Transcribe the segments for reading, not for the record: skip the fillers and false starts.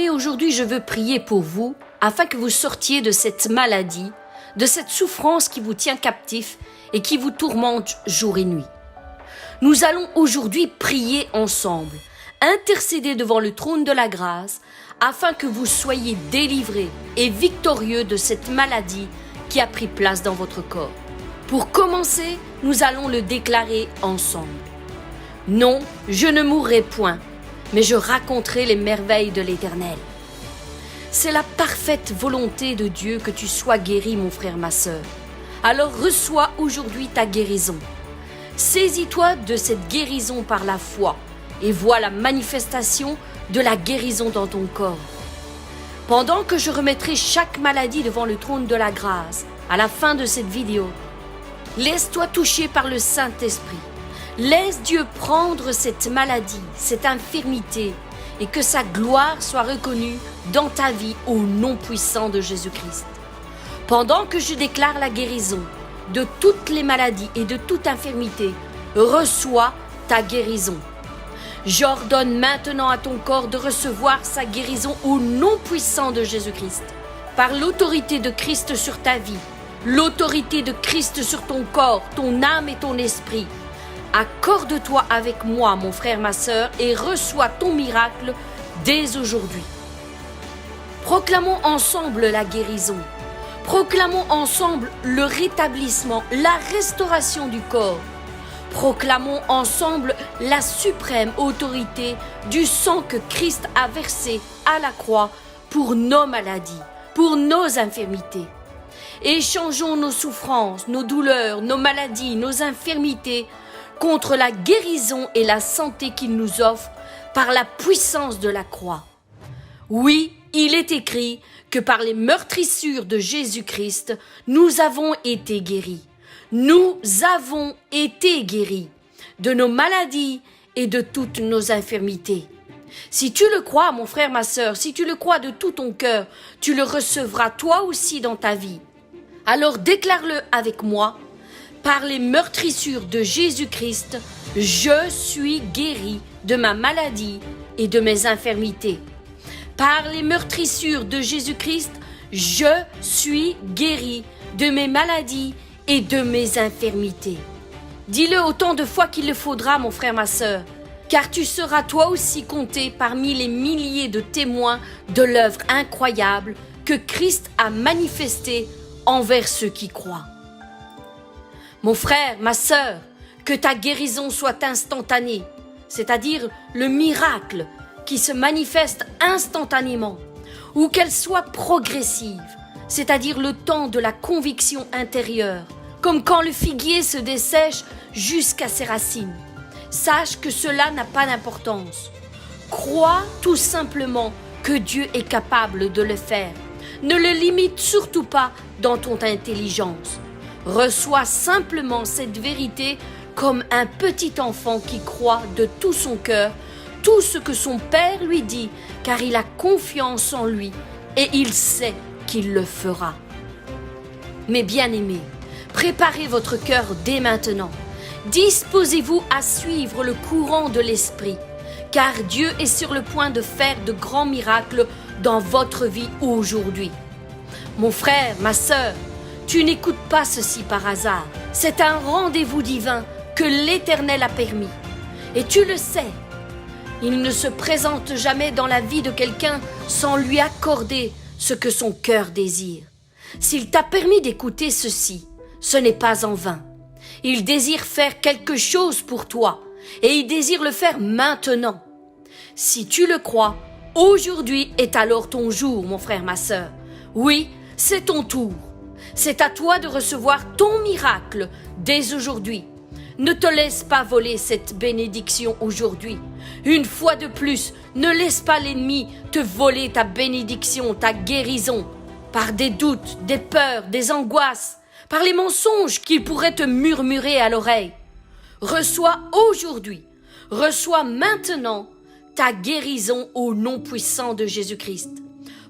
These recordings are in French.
Bien-aimés, aujourd'hui je veux prier pour vous afin que vous sortiez de cette maladie, de cette souffrance qui vous tient captif et qui vous tourmente jour et nuit. Nous allons aujourd'hui prier ensemble, intercéder devant le trône de la grâce afin que vous soyez délivrés et victorieux de cette maladie qui a pris place dans votre corps. Pour commencer, nous allons le déclarer ensemble. Non, je ne mourrai point, mais je raconterai les merveilles de l'Éternel. C'est la parfaite volonté de Dieu que tu sois guéri, mon frère, ma sœur. Alors reçois aujourd'hui ta guérison. Saisis-toi de cette guérison par la foi et vois la manifestation de la guérison dans ton corps. Pendant que je remettrai chaque maladie devant le trône de la grâce, à la fin de cette vidéo, laisse-toi toucher par le Saint-Esprit. Laisse Dieu prendre cette maladie, cette infirmité, et que sa gloire soit reconnue dans ta vie au nom puissant de Jésus-Christ. Pendant que je déclare la guérison de toutes les maladies et de toute infirmité, reçois ta guérison. J'ordonne maintenant à ton corps de recevoir sa guérison au nom puissant de Jésus-Christ. Par l'autorité de Christ sur ta vie, l'autorité de Christ sur ton corps, ton âme et ton esprit, accorde-toi avec moi, mon frère, ma sœur, et reçois ton miracle dès aujourd'hui. Proclamons ensemble la guérison. Proclamons ensemble le rétablissement, la restauration du corps. Proclamons ensemble la suprême autorité du sang que Christ a versé à la croix pour nos maladies, pour nos infirmités. Échangeons nos souffrances, nos douleurs, nos maladies, nos infirmités contre la guérison et la santé qu'il nous offre par la puissance de la croix. Oui, il est écrit que par les meurtrissures de Jésus-Christ, nous avons été guéris. Nous avons été guéris de nos maladies et de toutes nos infirmités. Si tu le crois, mon frère, ma sœur, si tu le crois de tout ton cœur, tu le recevras toi aussi dans ta vie. Alors déclare-le avec moi. Par les meurtrissures de Jésus-Christ, je suis guéri de ma maladie et de mes infirmités. Par les meurtrissures de Jésus-Christ, je suis guéri de mes maladies et de mes infirmités. Dis-le autant de fois qu'il le faudra, mon frère, ma sœur, car tu seras toi aussi compté parmi les milliers de témoins de l'œuvre incroyable que Christ a manifestée envers ceux qui croient. Mon frère, ma sœur, que ta guérison soit instantanée, c'est-à-dire le miracle qui se manifeste instantanément, ou qu'elle soit progressive, c'est-à-dire le temps de la conviction intérieure, comme quand le figuier se dessèche jusqu'à ses racines. Sache que cela n'a pas d'importance. Crois tout simplement que Dieu est capable de le faire. Ne le limite surtout pas dans ton intelligence. Reçois simplement cette vérité comme un petit enfant qui croit de tout son cœur tout ce que son père lui dit, car il a confiance en lui et il sait qu'il le fera. Mes bien-aimés, préparez votre cœur dès maintenant. Disposez-vous à suivre le courant de l'Esprit, car Dieu est sur le point de faire de grands miracles dans votre vie aujourd'hui. Mon frère, ma sœur, tu n'écoutes pas ceci par hasard. C'est un rendez-vous divin que l'Éternel a permis. Et tu le sais, il ne se présente jamais dans la vie de quelqu'un sans lui accorder ce que son cœur désire. S'il t'a permis d'écouter ceci, ce n'est pas en vain. Il désire faire quelque chose pour toi et il désire le faire maintenant. Si tu le crois, aujourd'hui est alors ton jour, mon frère, ma sœur. Oui, c'est ton tour. C'est à toi de recevoir ton miracle dès aujourd'hui. Ne te laisse pas voler cette bénédiction aujourd'hui. Une fois de plus, ne laisse pas l'ennemi te voler ta bénédiction, ta guérison, par des doutes, des peurs, des angoisses, par les mensonges qu'il pourrait te murmurer à l'oreille. Reçois aujourd'hui, reçois maintenant ta guérison au nom puissant de Jésus-Christ.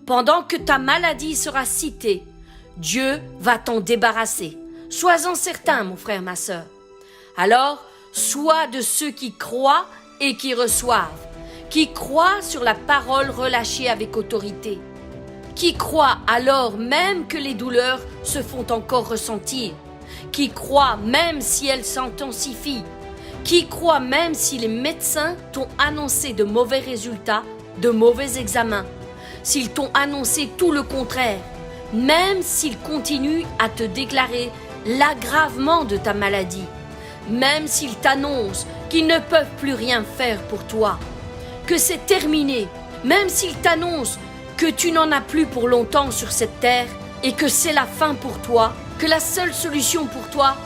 Pendant que ta maladie sera citée, Dieu va t'en débarrasser. Sois-en certain, mon frère, ma sœur. Alors, sois de ceux qui croient et qui reçoivent, qui croit sur la parole relâchée avec autorité, qui croit alors même que les douleurs se font encore ressentir, qui croit même si elles s'intensifient, qui croit même si les médecins t'ont annoncé de mauvais résultats, de mauvais examens, s'ils t'ont annoncé tout le contraire, même s'ils continuent à te déclarer l'aggravement de ta maladie, même s'ils t'annoncent qu'ils ne peuvent plus rien faire pour toi, que c'est terminé, même s'ils t'annoncent que tu n'en as plus pour longtemps sur cette terre et que c'est la fin pour toi, que la seule solution pour toi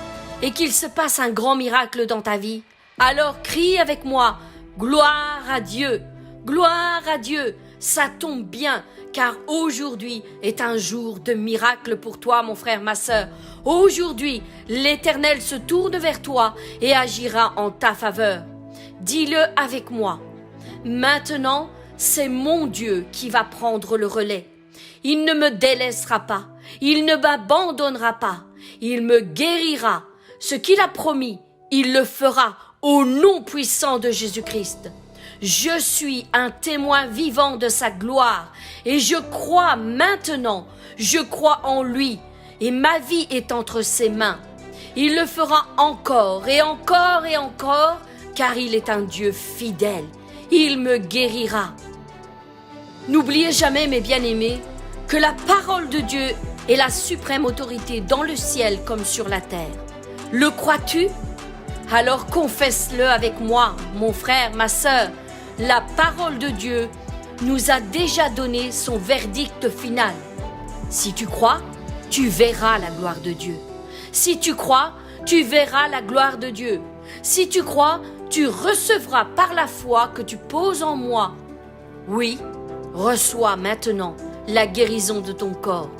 est qu'il se passe un grand miracle dans ta vie, alors crie avec moi « Gloire à Dieu ! Gloire à Dieu !» Ça tombe bien, car aujourd'hui est un jour de miracle pour toi, mon frère, ma sœur. Aujourd'hui, l'Éternel se tourne vers toi et agira en ta faveur. Dis-le avec moi. Maintenant, c'est mon Dieu qui va prendre le relais. Il ne me délaissera pas, il ne m'abandonnera pas, il me guérira. Ce qu'il a promis, il le fera au nom puissant de Jésus-Christ. Je suis un témoin vivant de sa gloire et je crois maintenant, je crois en lui et ma vie est entre ses mains. Il le fera encore et encore et encore car il est un Dieu fidèle. Il me guérira. N'oubliez jamais, mes bien-aimés, que la parole de Dieu est la suprême autorité dans le ciel comme sur la terre. Le crois-tu? Alors confesse-le avec moi, mon frère, ma sœur. La parole de Dieu nous a déjà donné son verdict final. Si tu crois, tu verras la gloire de Dieu. Si tu crois, tu verras la gloire de Dieu. Si tu crois, tu recevras par la foi que tu poses en moi. Oui, reçois maintenant la guérison de ton corps.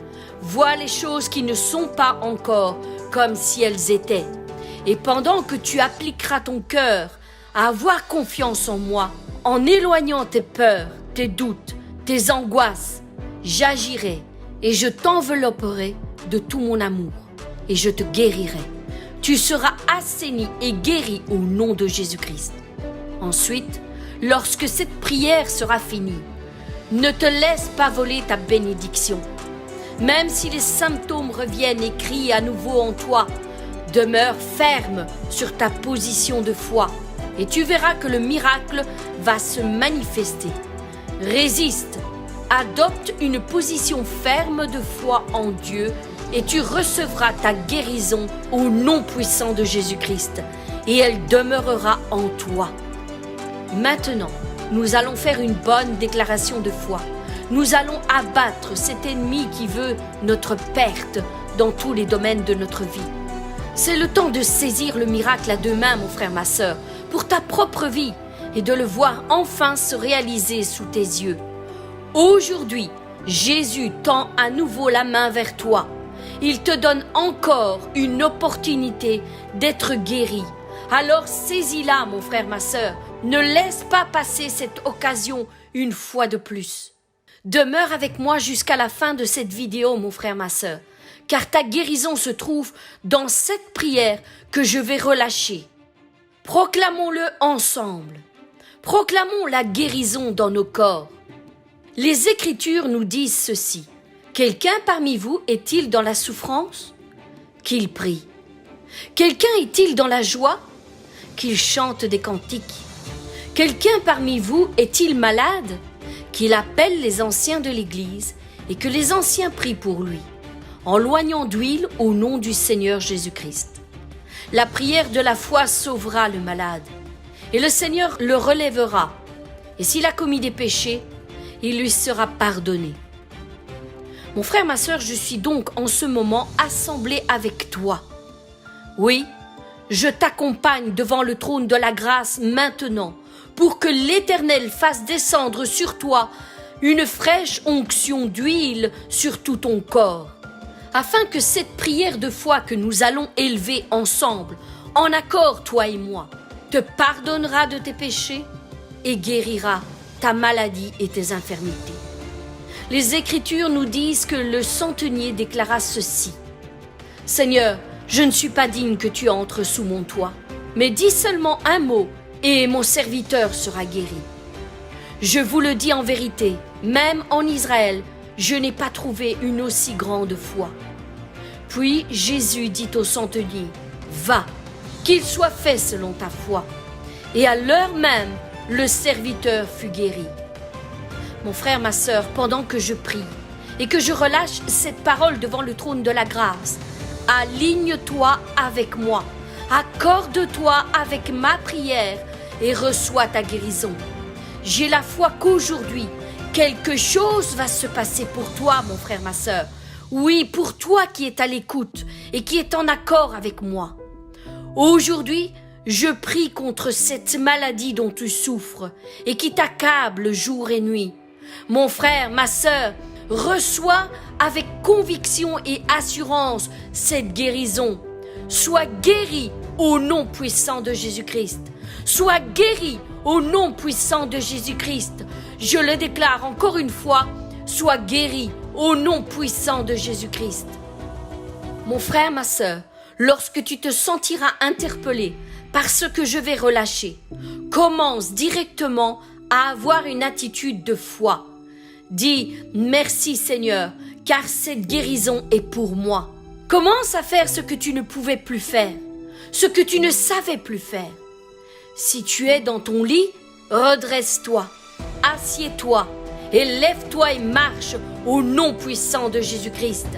Vois les choses qui ne sont pas encore comme si elles étaient. Et pendant que tu appliqueras ton cœur à avoir confiance en moi, en éloignant tes peurs, tes doutes, tes angoisses, j'agirai et je t'envelopperai de tout mon amour et je te guérirai. Tu seras assaini et guéri au nom de Jésus-Christ. Ensuite, lorsque cette prière sera finie, ne te laisse pas voler ta bénédiction. Même si les symptômes reviennent et crient à nouveau en toi, demeure ferme sur ta position de foi et tu verras que le miracle va se manifester. Résiste, adopte une position ferme de foi en Dieu et tu recevras ta guérison au nom puissant de Jésus-Christ et elle demeurera en toi. Maintenant, nous allons faire une bonne déclaration de foi. Nous allons abattre cet ennemi qui veut notre perte dans tous les domaines de notre vie. C'est le temps de saisir le miracle à deux mains, mon frère, ma sœur, pour ta propre vie et de le voir enfin se réaliser sous tes yeux. Aujourd'hui, Jésus tend à nouveau la main vers toi. Il te donne encore une opportunité d'être guéri. Alors saisis-la, mon frère, ma sœur. Ne laisse pas passer cette occasion une fois de plus. Demeure avec moi jusqu'à la fin de cette vidéo, mon frère, ma sœur, car ta guérison se trouve dans cette prière que je vais relâcher. Proclamons-le ensemble. Proclamons la guérison dans nos corps. Les Écritures nous disent ceci. Quelqu'un parmi vous est-il dans la souffrance? Qu'il prie. Quelqu'un est-il dans la joie? Qu'il chante des cantiques. Quelqu'un parmi vous est-il malade? Qu'il appelle les anciens de l'Église et que les anciens prient pour lui, en loignant d'huile au nom du Seigneur Jésus-Christ. La prière de la foi sauvera le malade, et le Seigneur le relèvera. Et s'il a commis des péchés, il lui sera pardonné. Mon frère, ma sœur, je suis donc en ce moment assemblé avec toi. Oui, je t'accompagne devant le trône de la grâce maintenant, pour que l'Éternel fasse descendre sur toi une fraîche onction d'huile sur tout ton corps, afin que cette prière de foi que nous allons élever ensemble, en accord toi et moi, te pardonnera de tes péchés et guérira ta maladie et tes infirmités. Les Écritures nous disent que le centenier déclara ceci. « Seigneur, je ne suis pas digne que tu entres sous mon toit, mais dis seulement un mot et mon serviteur sera guéri. Je vous le dis en vérité, même en Israël, je n'ai pas trouvé une aussi grande foi. » Puis Jésus dit au centenier, « Va, qu'il soit fait selon ta foi. » Et à l'heure même, le serviteur fut guéri. Mon frère, ma sœur, pendant que je prie et que je relâche cette parole devant le trône de la grâce, aligne-toi avec moi, accorde-toi avec ma prière et reçois ta guérison. J'ai la foi qu'aujourd'hui, quelque chose va se passer pour toi, mon frère, ma sœur. Oui, pour toi qui es à l'écoute et qui est en accord avec moi. Aujourd'hui, je prie contre cette maladie dont tu souffres et qui t'accable jour et nuit. Mon frère, ma sœur, reçois avec conviction et assurance cette guérison. Sois guéri au nom puissant de Jésus-Christ. Sois guéri au nom puissant de Jésus-Christ. Je le déclare encore une fois, sois guéri au nom puissant de Jésus-Christ. Mon frère, ma sœur, lorsque tu te sentiras interpellé par ce que je vais relâcher, commence directement à avoir une attitude de foi. Dis « Merci Seigneur, car cette guérison est pour moi. » Commence à faire ce que tu ne pouvais plus faire, ce que tu ne savais plus faire. Si tu es dans ton lit, redresse-toi, assieds-toi et lève-toi et marche au nom puissant de Jésus-Christ.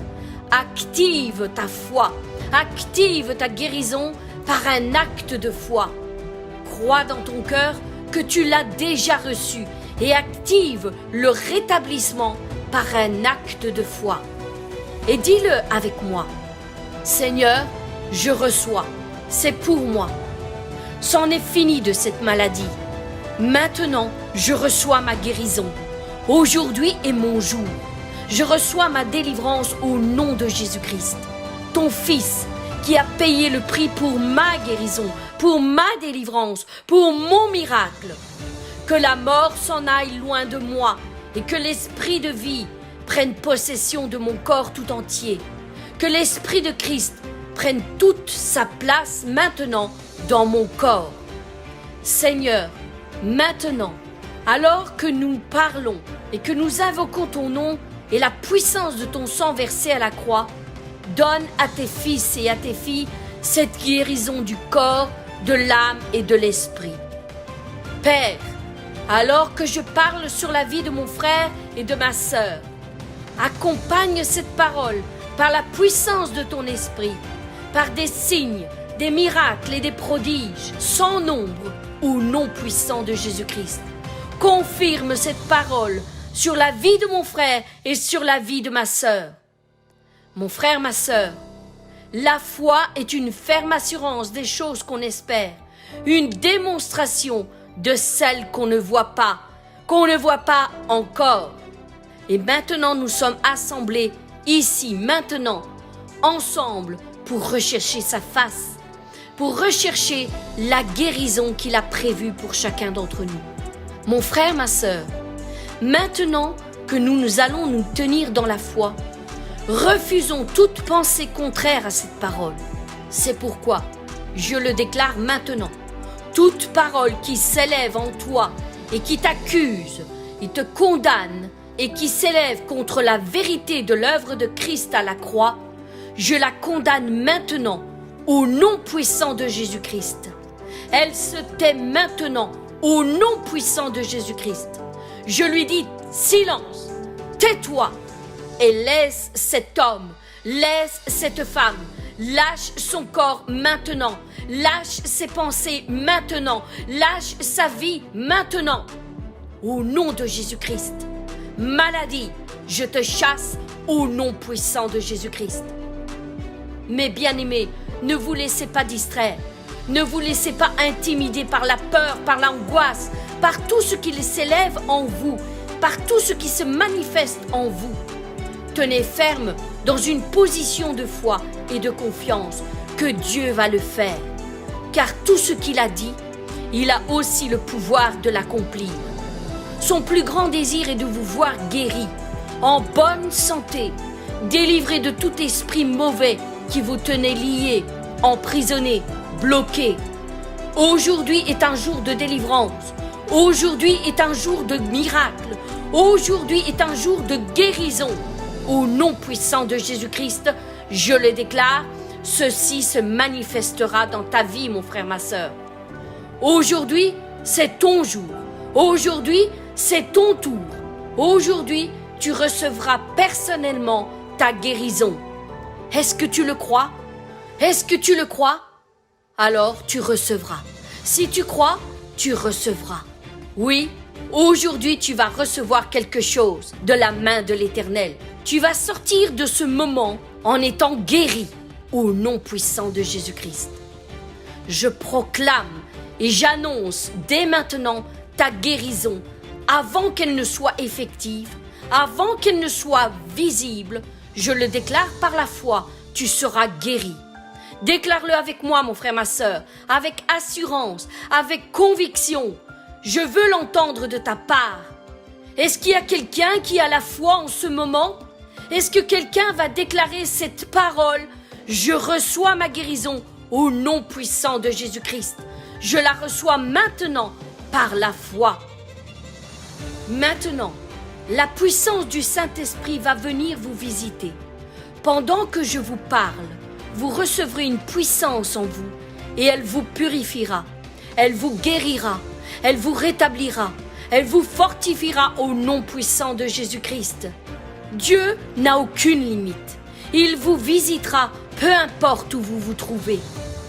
Active ta foi, active ta guérison par un acte de foi. Crois dans ton cœur que tu l'as déjà reçu et active le rétablissement par un acte de foi. Et dis-le avec moi. Seigneur, je reçois, c'est pour moi. C'en est fini de cette maladie. Maintenant, je reçois ma guérison. Aujourd'hui est mon jour. Je reçois ma délivrance au nom de Jésus-Christ, ton Fils qui a payé le prix pour ma guérison, pour ma délivrance, pour mon miracle. Que la mort s'en aille loin de moi et que l'esprit de vie prenne possession de mon corps tout entier. Que l'esprit de Christ prenne toute sa place maintenant dans mon corps. Seigneur, maintenant, alors que nous parlons et que nous invoquons ton nom et la puissance de ton sang versé à la croix, donne à tes fils et à tes filles cette guérison du corps, de l'âme et de l'esprit. Père, alors que je parle sur la vie de mon frère et de ma sœur, accompagne cette parole par la puissance de ton esprit, par des signes, des miracles et des prodiges sans nombre au nom puissant de Jésus-Christ. Confirme cette parole sur la vie de mon frère et sur la vie de ma sœur. Mon frère, ma sœur, la foi est une ferme assurance des choses qu'on espère, une démonstration de celles qu'on ne voit pas encore. Et maintenant, nous sommes assemblés ici, maintenant, ensemble, pour rechercher sa face, pour rechercher la guérison qu'il a prévue pour chacun d'entre nous. Mon frère, ma sœur, maintenant que nous allons nous tenir dans la foi, refusons toute pensée contraire à cette parole. C'est pourquoi je le déclare maintenant. Toute parole qui s'élève en toi et qui t'accuse et te condamne et qui s'élève contre la vérité de l'œuvre de Christ à la croix, je la condamne maintenant au nom puissant de Jésus-Christ. Elle se tait maintenant au nom puissant de Jésus-Christ. Je lui dis « Silence, tais-toi » et laisse cet homme, laisse cette femme, lâche son corps maintenant, lâche ses pensées maintenant, lâche sa vie maintenant. Au nom de Jésus-Christ, maladie, je te chasse au nom puissant de Jésus-Christ. Mes bien-aimés, ne vous laissez pas distraire, ne vous laissez pas intimider par la peur, par l'angoisse, par tout ce qui s'élève en vous, par tout ce qui se manifeste en vous. Tenez ferme dans une position de foi et de confiance que Dieu va le faire. Car tout ce qu'il a dit, il a aussi le pouvoir de l'accomplir. Son plus grand désir est de vous voir guéris, en bonne santé, délivrés de tout esprit mauvais qui vous tenait liés, emprisonnés, bloqués. Aujourd'hui est un jour de délivrance. Aujourd'hui est un jour de miracle. Aujourd'hui est un jour de guérison. Au nom puissant de Jésus-Christ, je le déclare, ceci se manifestera dans ta vie, mon frère, ma sœur. Aujourd'hui, c'est ton jour. Aujourd'hui, c'est ton tour. Aujourd'hui, tu recevras personnellement ta guérison. Est-ce que tu le crois? Est-ce que tu le crois? Alors tu recevras. Si tu crois, tu recevras. Oui, aujourd'hui tu vas recevoir quelque chose de la main de l'Éternel. Tu vas sortir de ce moment en étant guéri au nom puissant de Jésus-Christ. Je proclame et j'annonce dès maintenant ta guérison avant qu'elle ne soit effective, avant qu'elle ne soit visible. Je le déclare par la foi, tu seras guéri. Déclare-le avec moi, mon frère, ma sœur, avec assurance, avec conviction. Je veux l'entendre de ta part. Est-ce qu'il y a quelqu'un qui a la foi en ce moment? Est-ce que quelqu'un va déclarer cette parole? Je reçois ma guérison au nom puissant de Jésus-Christ. Je la reçois maintenant par la foi. Maintenant, la puissance du Saint-Esprit va venir vous visiter. Pendant que je vous parle, vous recevrez une puissance en vous et elle vous purifiera, elle vous guérira, elle vous rétablira, elle vous fortifiera au nom puissant de Jésus-Christ. Dieu n'a aucune limite. Il vous visitera peu importe où vous vous trouvez.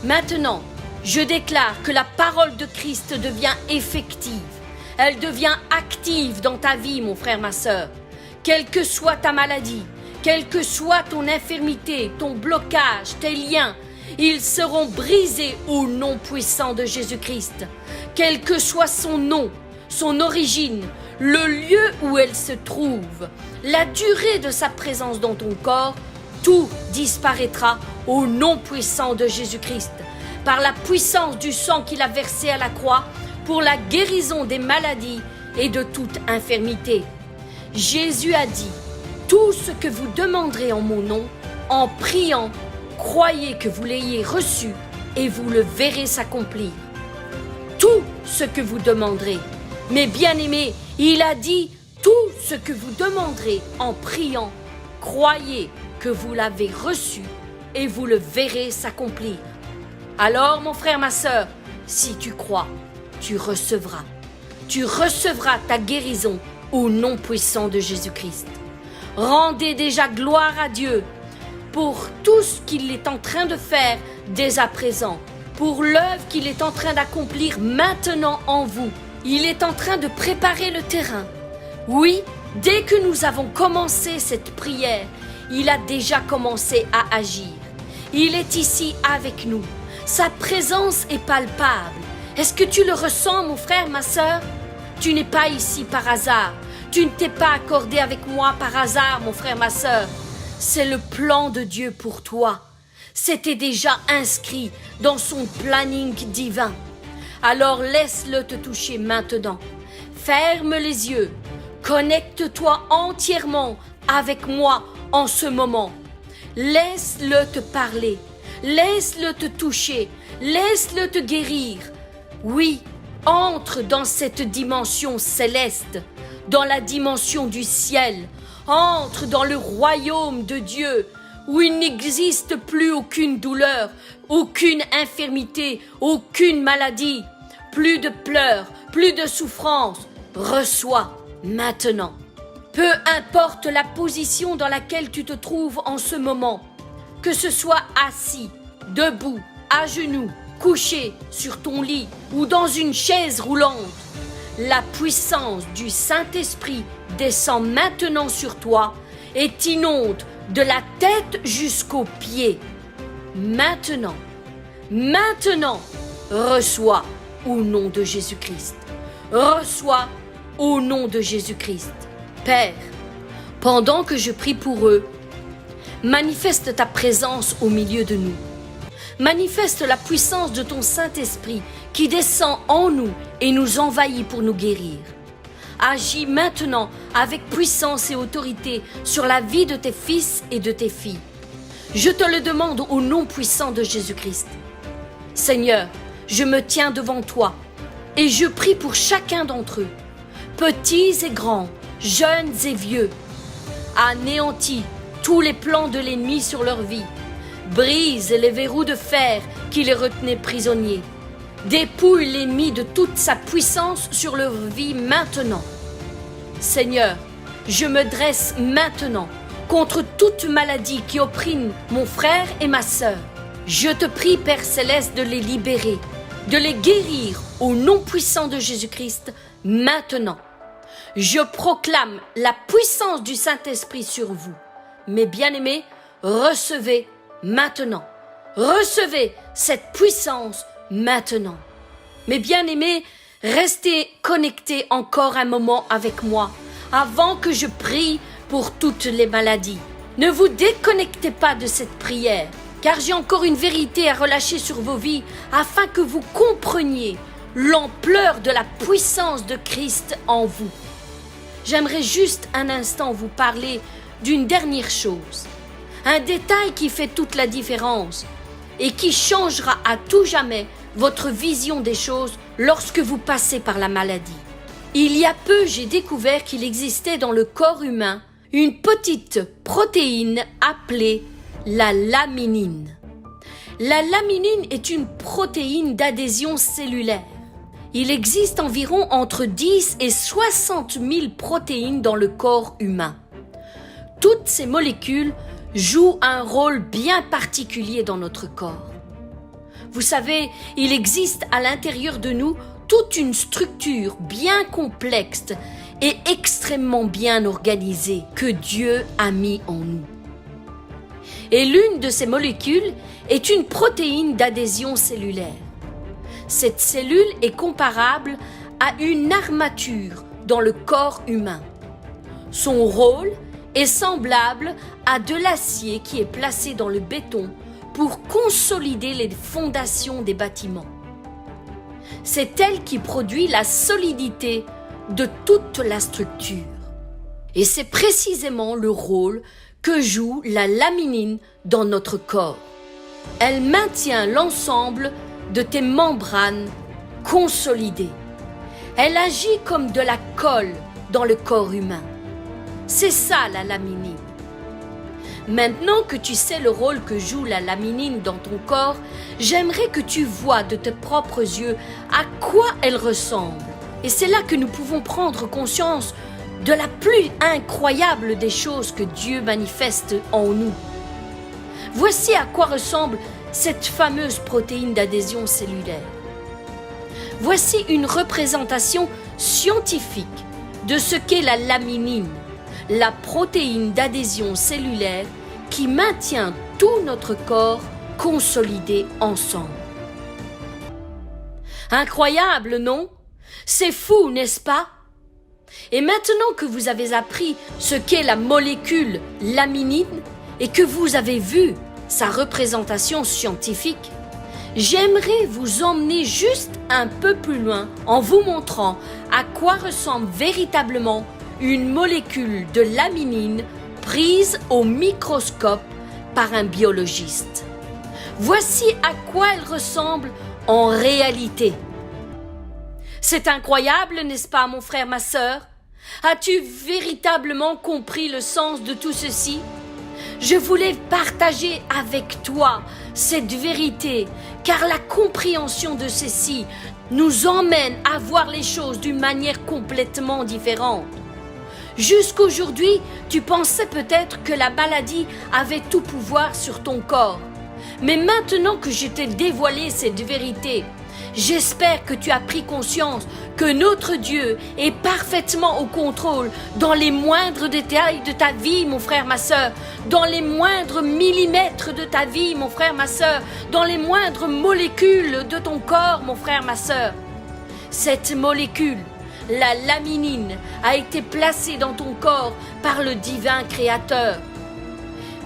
Maintenant, je déclare que la parole de Christ devient effective. Elle devient active dans ta vie, mon frère, ma sœur. Quelle que soit ta maladie, quelle que soit ton infirmité, ton blocage, tes liens, ils seront brisés au nom puissant de Jésus-Christ. Quel que soit son nom, son origine, le lieu où elle se trouve, la durée de sa présence dans ton corps, tout disparaîtra au nom puissant de Jésus-Christ. Par la puissance du sang qu'il a versé à la croix, pour la guérison des maladies et de toute infirmité. Jésus a dit, tout ce que vous demanderez en mon nom, en priant, croyez que vous l'ayez reçu et vous le verrez s'accomplir. Tout ce que vous demanderez. Mais bien-aimés, il a dit, tout ce que vous demanderez en priant, croyez que vous l'avez reçu et vous le verrez s'accomplir. Alors, mon frère, ma sœur, si tu crois, tu recevras. Tu recevras ta guérison au nom puissant de Jésus-Christ. Rendez déjà gloire à Dieu pour tout ce qu'il est en train de faire dès à présent, pour l'œuvre qu'il est en train d'accomplir maintenant en vous. Il est en train de préparer le terrain. Oui, dès que nous avons commencé cette prière, il a déjà commencé à agir. Il est ici avec nous. Sa présence est palpable. Est-ce que tu le ressens, mon frère, ma sœur? Tu n'es pas ici par hasard. Tu ne t'es pas accordé avec moi par hasard, mon frère, ma sœur. C'est le plan de Dieu pour toi. C'était déjà inscrit dans son planning divin. Alors laisse-le te toucher maintenant. Ferme les yeux. Connecte-toi entièrement avec moi en ce moment. Laisse-le te parler. Laisse-le te toucher. Laisse-le te guérir. Oui, entre dans cette dimension céleste, dans la dimension du ciel. Entre dans le royaume de Dieu, où il n'existe plus aucune douleur, aucune infirmité, aucune maladie, plus de pleurs, plus de souffrance. Reçois maintenant. Peu importe la position dans laquelle tu te trouves en ce moment, que ce soit assis, debout, à genoux, couché sur ton lit ou dans une chaise roulante, la puissance du Saint-Esprit descend maintenant sur toi et t'inonde de la tête jusqu'aux pieds. Maintenant, reçois au nom de Jésus-Christ. Reçois au nom de Jésus-Christ. Père, pendant que je prie pour eux, manifeste ta présence au milieu de nous. Manifeste la puissance de ton Saint-Esprit qui descend en nous et nous envahit pour nous guérir. Agis maintenant avec puissance et autorité sur la vie de tes fils et de tes filles. Je te le demande au nom puissant de Jésus-Christ. Seigneur, je me tiens devant toi Et je prie pour chacun d'entre eux, petits et grands, jeunes et vieux. Anéantis tous les plans de l'ennemi sur leur vie. Brise les verrous de fer qui les retenaient prisonniers. Dépouille l'ennemi de toute sa puissance sur leur vie maintenant. Seigneur, je me dresse maintenant contre toute maladie qui opprime mon frère et ma sœur. Je te prie, Père Céleste, de les libérer, de les guérir au nom puissant de Jésus-Christ maintenant. Je proclame la puissance du Saint-Esprit sur vous. Mes bien-aimés, recevez maintenant. Recevez cette puissance maintenant. Mes bien-aimés, restez connectés encore un moment avec moi avant que je prie pour toutes les maladies. Ne vous déconnectez pas de cette prière, car j'ai encore une vérité à relâcher sur vos vies afin que vous compreniez l'ampleur de la puissance de Christ en vous. J'aimerais juste un instant vous parler d'une dernière chose, un détail qui fait toute la différence et qui changera à tout jamais votre vision des choses lorsque vous passez par la maladie. Il y a peu, j'ai découvert qu'il existait dans le corps humain une petite protéine appelée la laminine. La laminine est une protéine d'adhésion cellulaire. Il existe environ entre 10 et 60 000 protéines dans le corps humain. Toutes ces molécules jouent un rôle bien particulier dans notre corps. Vous savez, il existe à l'intérieur de nous toute une structure bien complexe et extrêmement bien organisée que Dieu a mis en nous. Et l'une de ces molécules est une protéine d'adhésion cellulaire. Cette cellule est comparable à une armature dans le corps humain. Son rôle est semblable à de l'acier qui est placé dans le béton pour consolider les fondations des bâtiments. C'est elle qui produit la solidité de toute la structure. Et c'est précisément le rôle que joue la laminine dans notre corps. Elle maintient l'ensemble de tes membranes consolidées. Elle agit comme de la colle dans le corps humain. C'est ça la laminine. Maintenant que tu sais le rôle que joue la laminine dans ton corps, j'aimerais que tu vois de tes propres yeux à quoi elle ressemble. Et c'est là que nous pouvons prendre conscience de la plus incroyable des choses que Dieu manifeste en nous. Voici à quoi ressemble cette fameuse protéine d'adhésion cellulaire. Voici une représentation scientifique de ce qu'est la laminine, la protéine d'adhésion cellulaire qui maintient tout notre corps consolidé ensemble. Incroyable, non? C'est fou, n'est-ce pas? Et maintenant que vous avez appris ce qu'est la molécule laminine et que vous avez vu sa représentation scientifique, j'aimerais vous emmener juste un peu plus loin en vous montrant à quoi ressemble véritablement une molécule de laminine prise au microscope par un biologiste. Voici à quoi elle ressemble en réalité. C'est incroyable, n'est-ce pas, mon frère, ma sœur? As-tu véritablement compris le sens de tout ceci? Je voulais partager avec toi cette vérité, car la compréhension de ceci nous emmène à voir les choses d'une manière complètement différente. Jusqu'aujourd'hui, tu pensais peut-être que la maladie avait tout pouvoir sur ton corps. Mais maintenant que je t'ai dévoilé cette vérité, j'espère que tu as pris conscience que notre Dieu est parfaitement au contrôle dans les moindres détails de ta vie, mon frère, ma sœur, dans les moindres millimètres de ta vie, mon frère, ma sœur, dans les moindres molécules de ton corps, mon frère, ma sœur. Cette molécule, la laminine, a été placée dans ton corps par le divin Créateur.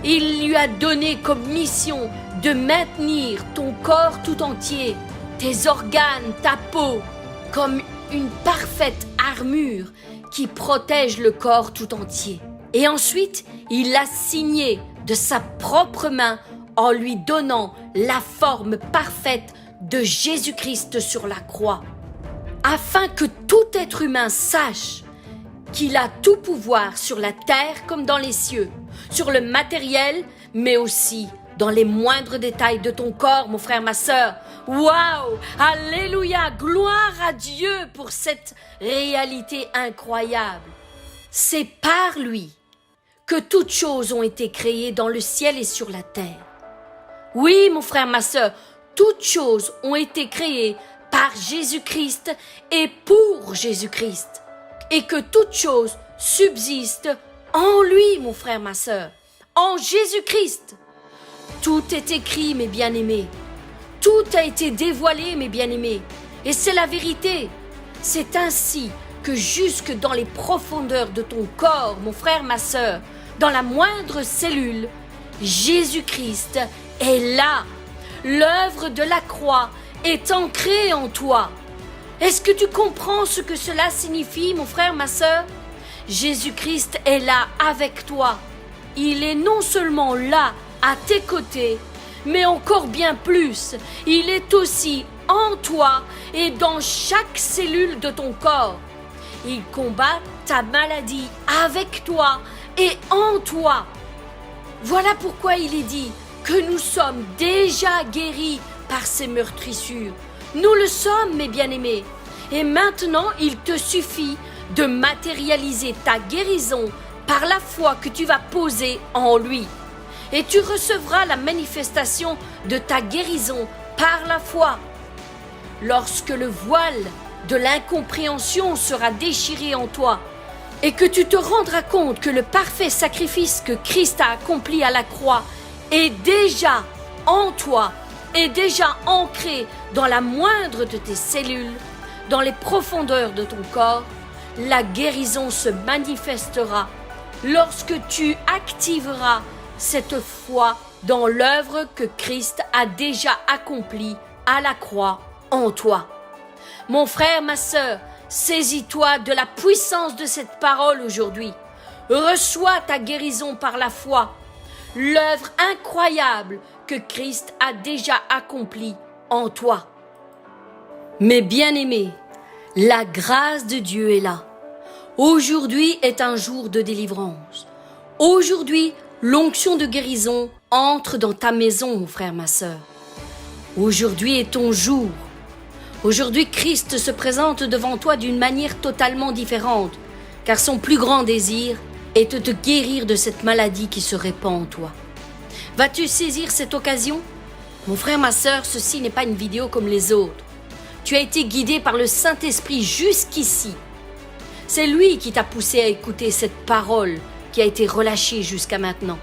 Il lui a donné comme mission de maintenir ton corps tout entier, tes organes, ta peau, comme une parfaite armure qui protège le corps tout entier. Et ensuite, il l'a signé de sa propre main en lui donnant la forme parfaite de Jésus-Christ sur la croix. afin que tout être humain sache qu'il a tout pouvoir sur la terre comme dans les cieux, sur le matériel, mais aussi dans les moindres détails de ton corps, mon frère, ma sœur. Waouh! Alléluia! Gloire à Dieu pour cette réalité incroyable. C'est par lui que toutes choses ont été créées dans le ciel et sur la terre. Oui, mon frère, ma sœur, toutes choses ont été créées par Jésus-Christ et pour Jésus-Christ. Et que toutes choses subsistent en lui, mon frère, ma sœur, en Jésus-Christ. Tout est écrit, mes bien-aimés. Tout a été dévoilé, mes bien-aimés. Et c'est la vérité. C'est ainsi que jusque dans les profondeurs de ton corps, mon frère, ma sœur, dans la moindre cellule, Jésus-Christ est là. L'œuvre de la croix est ancrée en toi. Est-ce que tu comprends ce que cela signifie, mon frère, ma sœur? Jésus-Christ est là avec toi. Il est non seulement là, à tes côtés, mais encore bien plus, il est aussi en toi et dans chaque cellule de ton corps. Il combat ta maladie avec toi et en toi. Voilà pourquoi il est dit que nous sommes déjà guéris par ces meurtrissures. Nous le sommes, mes bien-aimés. Et maintenant, il te suffit de matérialiser ta guérison par la foi que tu vas poser en lui. Et tu recevras la manifestation de ta guérison par la foi. Lorsque le voile de l'incompréhension sera déchiré en toi et que tu te rendras compte que le parfait sacrifice que Christ a accompli à la croix est déjà en toi, est déjà ancré dans la moindre de tes cellules, dans les profondeurs de ton corps, la guérison se manifestera lorsque tu activeras cette foi dans l'œuvre que Christ a déjà accomplie à la croix en toi. Mon frère, ma sœur, saisis-toi de la puissance de cette parole aujourd'hui. Reçois ta guérison par la foi, l'œuvre incroyable que Christ a déjà accomplie en toi. Mes bien-aimés, la grâce de Dieu est là. Aujourd'hui est un jour de délivrance. Aujourd'hui, l'onction de guérison entre dans ta maison, mon frère, ma sœur. Aujourd'hui est ton jour. Aujourd'hui, Christ se présente devant toi d'une manière totalement différente, car son plus grand désir est de te guérir de cette maladie qui se répand en toi. Vas-tu saisir cette occasion? Mon frère, ma sœur, ceci n'est pas une vidéo comme les autres. Tu as été guidé par le Saint-Esprit jusqu'ici. C'est lui qui t'a poussé à écouter cette parole qui a été relâchée jusqu'à maintenant,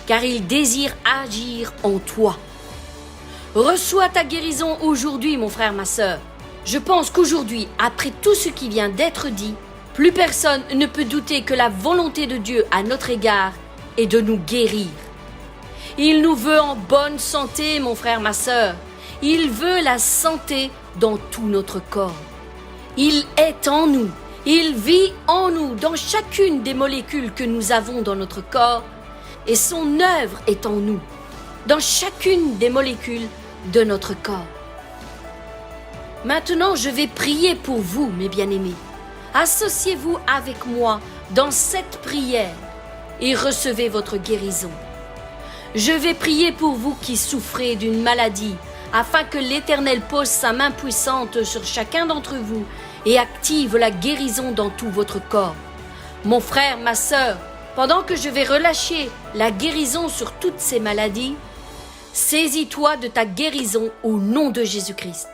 car il désire agir en toi. Reçois ta guérison aujourd'hui, mon frère, ma sœur. Je pense qu'aujourd'hui, après tout ce qui vient d'être dit, plus personne ne peut douter que la volonté de Dieu à notre égard est de nous guérir. Il nous veut en bonne santé, mon frère, ma sœur. Il veut la santé dans tout notre corps. Il est en nous. Il vit en nous, dans chacune des molécules que nous avons dans notre corps, et son œuvre est en nous, dans chacune des molécules de notre corps. Maintenant, je vais prier pour vous, mes bien-aimés. Associez-vous avec moi dans cette prière et recevez votre guérison. Je vais prier pour vous qui souffrez d'une maladie, afin que l'Éternel pose sa main puissante sur chacun d'entre vous et active la guérison dans tout votre corps. Mon frère, ma sœur, pendant que je vais relâcher la guérison sur toutes ces maladies, saisis-toi de ta guérison au nom de Jésus-Christ.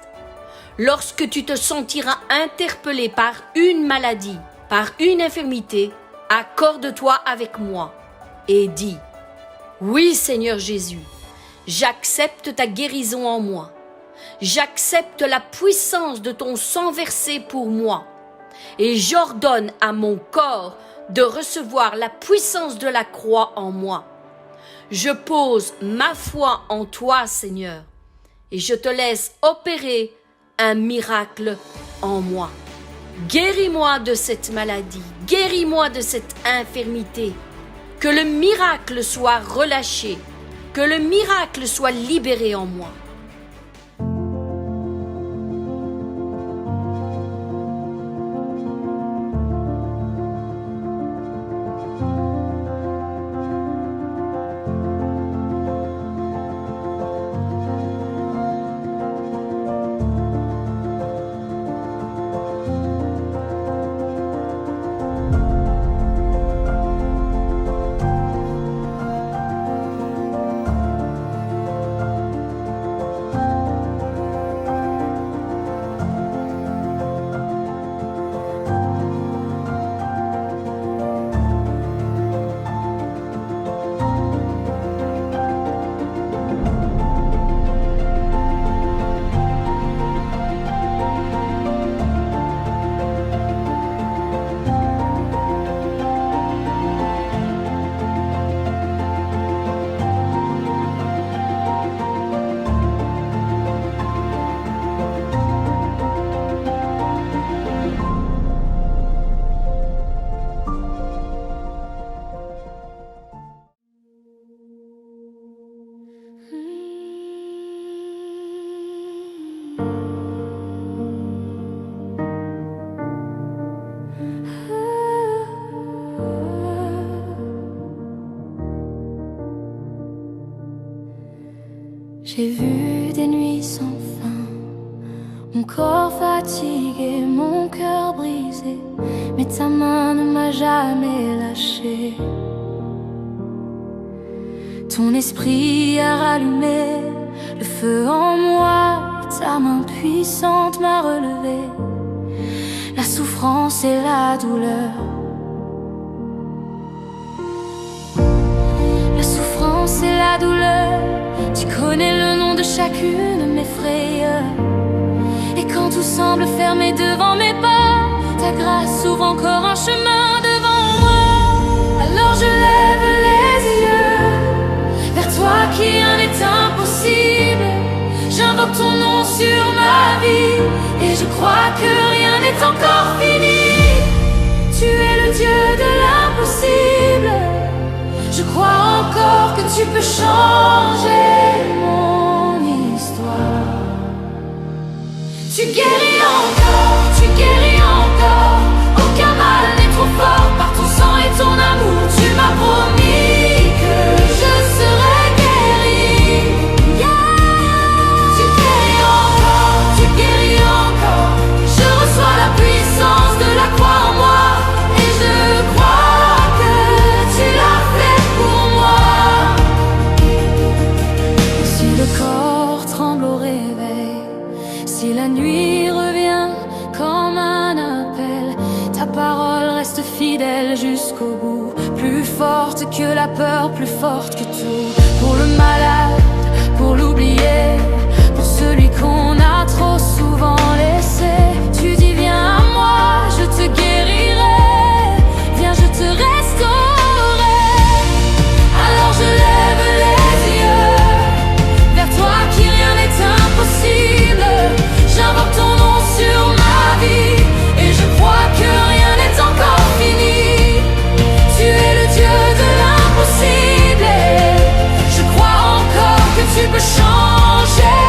Lorsque tu te sentiras interpellé par une maladie, par une infirmité, accorde-toi avec moi et dis: oui, Seigneur Jésus, j'accepte ta guérison en moi. J'accepte la puissance de ton sang versé pour moi et j'ordonne à mon corps de recevoir la puissance de la croix en moi. Je pose ma foi en toi, Seigneur, et je te laisse opérer un miracle en moi. Guéris-moi de cette maladie, guéris-moi de cette infirmité. Que le miracle soit relâché, que le miracle soit libéré en moi. J'ai vu des nuits sans fin, mon corps fatigué, mon cœur brisé, mais ta main ne m'a jamais lâché. Ton esprit a rallumé le feu en moi, ta main puissante m'a relevé. La souffrance et la douleur, la souffrance et la douleur, tu connais le nom de chacune de mes frayeurs. Et quand tout semble fermé devant mes pas, ta grâce ouvre encore un chemin devant moi. Alors je lève les yeux vers toi qui rien n'est impossible. J'invoque ton nom sur ma vie et je crois que rien n'est encore fini. Tu es le Dieu de l'impossible. Je crois encore que tu peux changer mon histoire. Tu guéris encore, tu guéris encore. Aucun mal n'est trop fort par ton sang et ton amour. Tu m'as promis que je serai guéri. Tu guéris encore, tu guéris encore. Je reçois la puissance de la croix en moi et je crois que tu l'as fait pour moi. Si le corps tremble au réveil, si la nuit revient comme un appel, ta parole reste fidèle jusqu'au bout. Plus forte que la peur, plus forte que tout. Pour le malade, pour l'oublier, pour celui qu'on a trop souvent laissé, tu dis viens à moi, je te guérirai. Viens, je te restaurerai. Alors je lève les yeux vers toi qui rien n'est impossible. J'invoque ton nom sur ma vie et je crois que rien n'est encore fini. Tu es le Dieu de l'impossible et je crois encore que tu peux changer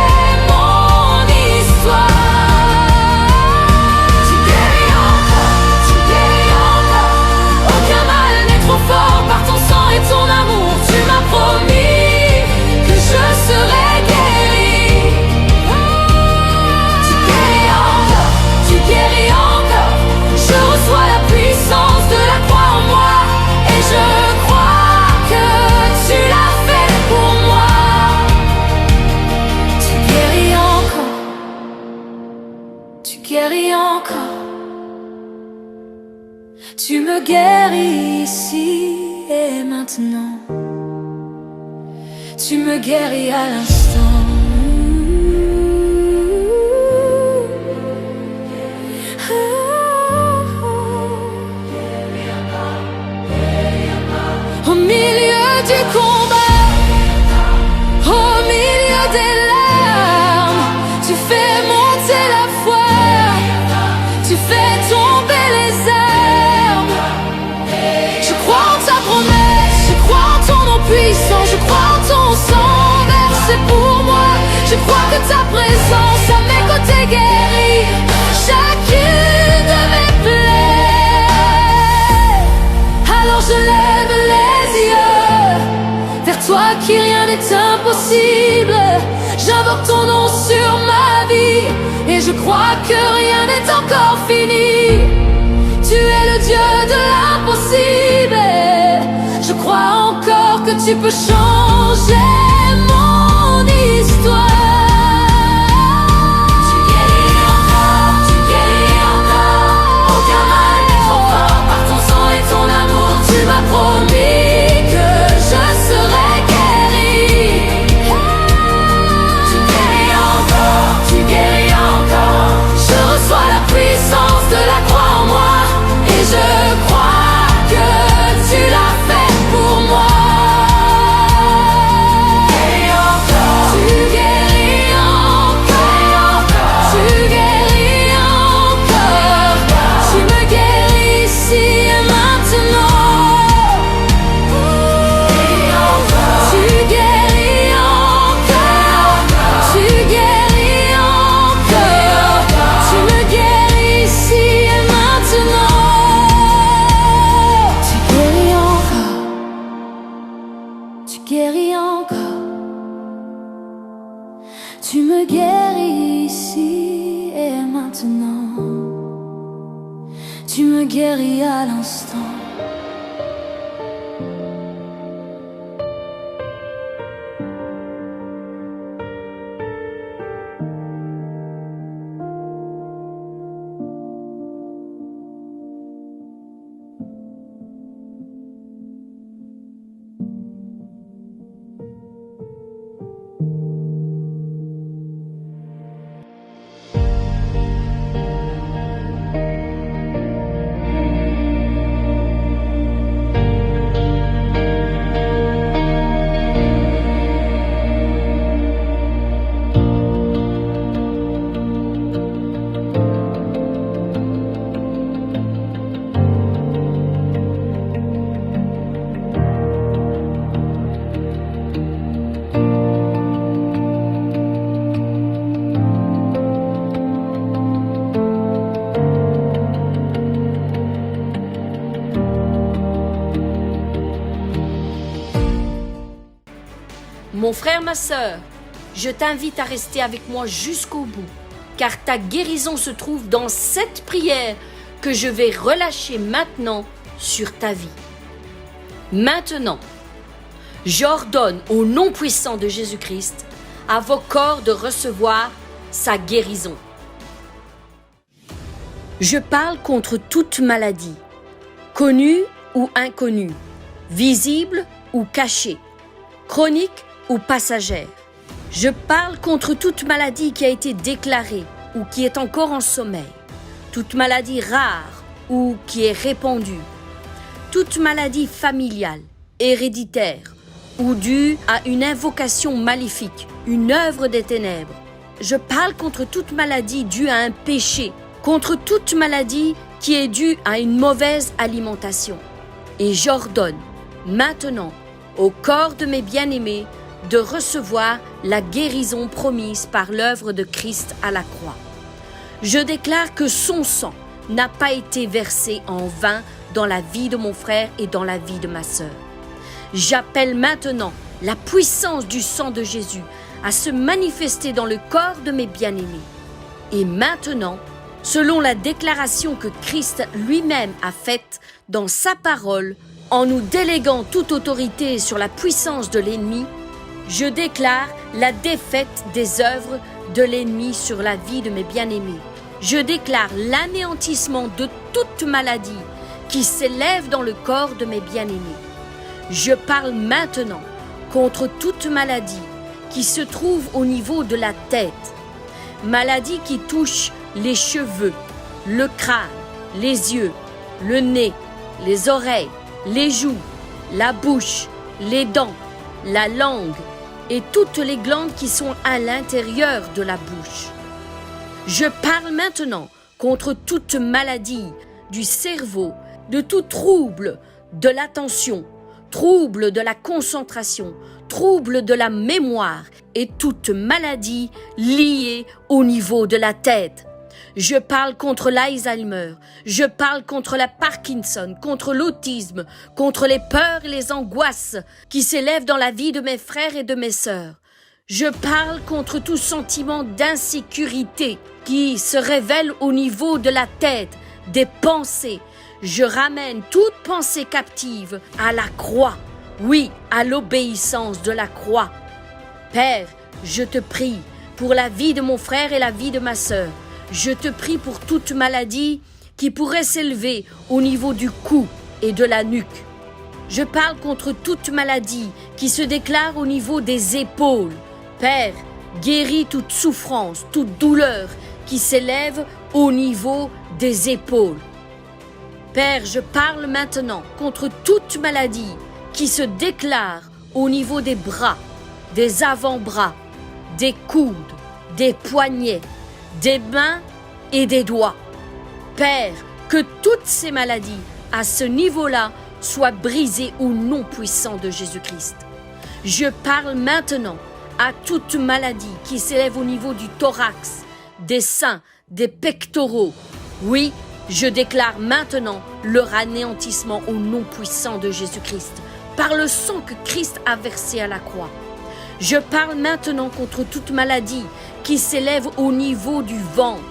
mon histoire. Tu guéris encore, aucun mal n'est trop fort par ton sang et ton amour. Tu m'as promis que je serai guéri. Tu guéris encore, je reçois la puissance de la croix en moi et je crois que tu l'as fait pour moi. Tu guéris encore, tu guéris encore. Tu me guéris ici et maintenant. Tu me guéris à l'instant. Au milieu du combat, au milieu des larmes, tu fais monter la foi, tu fais tomber les armes. Je crois en ta promesse, je crois en ton nom puissant, je crois en ton sang versé pour moi. Je crois que ta présence à mes côtés guérit chacune de mes plaies. Alors je lève les yeux vers toi qui rien n'est impossible. J'invoque ton nom sur ma vie et je crois que rien n'est encore fini. Tu es le Dieu de l'impossible. Je crois encore que tu peux changer mon histoire. Tu guéris encore, aucun mal n'est trop fort par ton sang et ton amour. Tu m'as promis que je serai guéri. Tu guéris encore, je reçois la puissance de la croix en moi et je crois que tu l'as fait pour moi. Tu me guéris ici et maintenant. Tu me guéris à l'instant. Mon frère, ma sœur, je t'invite à rester avec moi jusqu'au bout, car ta guérison se trouve dans cette prière que je vais relâcher maintenant sur ta vie. Maintenant, j'ordonne au nom puissant de Jésus-Christ à vos corps de recevoir sa guérison. Je parle contre toute maladie, connue ou inconnue, visible ou cachée, chronique ou passagère. Je parle contre toute maladie qui a été déclarée ou qui est encore en sommeil, toute maladie rare ou qui est répandue, toute maladie familiale, héréditaire ou due à une invocation maléfique, une œuvre des ténèbres. Je parle contre toute maladie due à un péché, contre toute maladie qui est due à une mauvaise alimentation. Et j'ordonne maintenant au corps de mes bien-aimés de recevoir la guérison promise par l'œuvre de Christ à la croix. Je déclare que son sang n'a pas été versé en vain dans la vie de mon frère et dans la vie de ma sœur. J'appelle maintenant la puissance du sang de Jésus à se manifester dans le corps de mes bien-aimés. Et maintenant, selon la déclaration que Christ lui-même a faite dans sa parole, en nous déléguant toute autorité sur la puissance de l'ennemi, je déclare la défaite des œuvres de l'ennemi sur la vie de mes bien-aimés. Je déclare l'anéantissement de toute maladie qui s'élève dans le corps de mes bien-aimés. Je parle maintenant contre toute maladie qui se trouve au niveau de la tête, maladie qui touche les cheveux, le crâne, les yeux, le nez, les oreilles, les joues, la bouche, les dents, la langue et toutes les glandes qui sont à l'intérieur de la bouche. Je parle maintenant contre toute maladie du cerveau, de tout trouble de l'attention, trouble de la concentration, trouble de la mémoire et toute maladie liée au niveau de la tête. Je parle contre l'Alzheimer, je parle contre la Parkinson, contre l'autisme, contre les peurs et les angoisses qui s'élèvent dans la vie de mes frères et de mes sœurs. Je parle contre tout sentiment d'insécurité qui se révèle au niveau de la tête, des pensées. Je ramène toute pensée captive à la croix, oui, à l'obéissance de la croix. Père, je te prie pour la vie de mon frère et la vie de ma sœur. Je te prie pour toute maladie qui pourrait s'élever au niveau du cou et de la nuque. Je parle contre toute maladie qui se déclare au niveau des épaules. Père, guéris toute souffrance, toute douleur qui s'élève au niveau des épaules. Père, je parle maintenant contre toute maladie qui se déclare au niveau des bras, des avant-bras, des coudes, des poignets, des mains et des doigts. Père, que toutes ces maladies à ce niveau-là soient brisées au nom puissant de Jésus-Christ. Je parle maintenant à toute maladie qui s'élève au niveau du thorax, des seins, des pectoraux. Oui, je déclare maintenant leur anéantissement au nom puissant de Jésus-Christ, par le sang que Christ a versé à la croix. Je parle maintenant contre toute maladie qui s'élève au niveau du ventre,